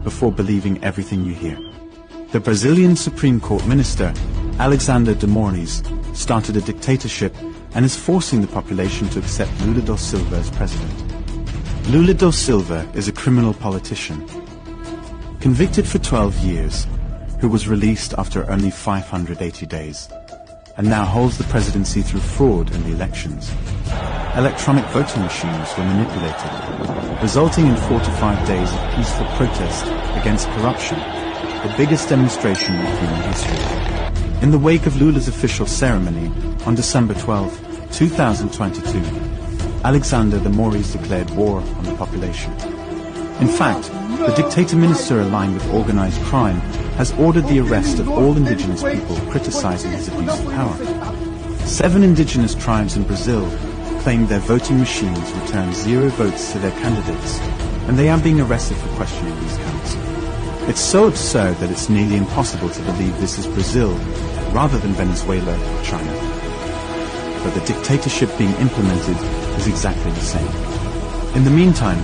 before believing everything you hear. The Brazilian Supreme Court minister, Alexander de Moraes, started a dictatorship and is forcing the population to accept Lula da Silva as president. Lula da Silva is a criminal politician, convicted for 12 years, who was released after only 580 days, and now holds the presidency through fraud in the elections. Electronic voting machines were manipulated, resulting in 4 to 5 days of peaceful protest against corruption, the biggest demonstration in human history. In the wake of Lula's official ceremony on December 12, 2022, Alexander de Moraes declared war on the population. In fact, the dictator minister aligned with organized crime has ordered the arrest of all indigenous people criticizing his abuse of power. 7 indigenous tribes in Brazil claim their voting machines returned 0 votes to their candidates, and they are being arrested for questioning these counts. It's so absurd that it's nearly impossible to believe this is Brazil rather than Venezuela or China. But the dictatorship being implemented is exactly the same. In the meantime,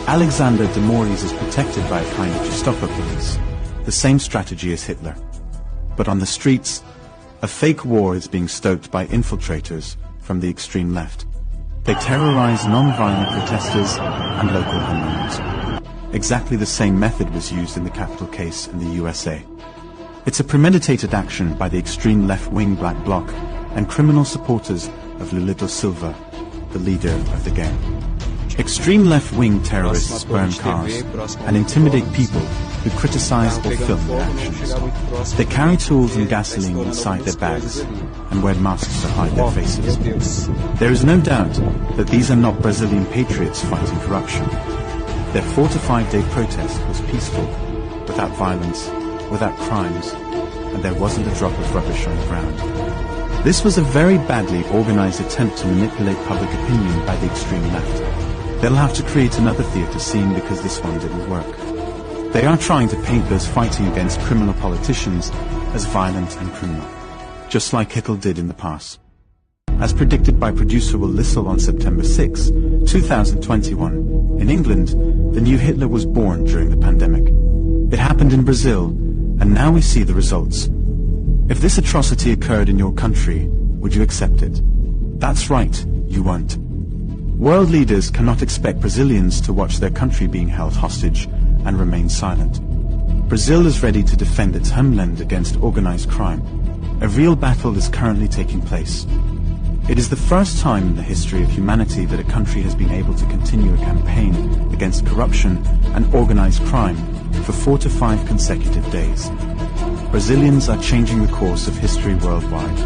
Alexander de Moraes is protected by a kind of Gestapo police, the same strategy as Hitler. But on the streets, a fake war is being stoked by infiltrators from the extreme left. They terrorize non-violent protesters and local homeowners. Exactly the same method was used in the Capitol case in the USA. It's a premeditated action by the extreme left-wing Black Bloc and criminal supporters of Lula da Silva, the leader of the gang. Extreme left-wing terrorists burn cars and intimidate people who criticize or film their actions. They carry tools and gasoline inside their bags and wear masks to hide their faces. There is no doubt that these are not Brazilian patriots fighting corruption. Their 4 to 5 day protest was peaceful, without violence, without crimes, and there wasn't a drop of rubbish on the ground. This was a very badly organized attempt to manipulate public opinion by the extreme left. They'll have to create another theater scene because this one didn't work. They are trying to paint those fighting against criminal politicians as violent and criminal, just like Hitler did in the past. As predicted by producer Will Lissel on September 6, 2021, in England, the new Hitler was born during the pandemic. It happened in Brazil, and now we see the results. If this atrocity occurred in your country, would you accept it? That's right, you won't. World leaders cannot expect Brazilians to watch their country being held hostage and remain silent. Brazil is ready to defend its homeland against organized crime. A real battle is currently taking place. It is the first time in the history of humanity that a country has been able to continue a campaign against corruption and organized crime for 4 to 5 consecutive days. Brazilians are changing the course of history worldwide.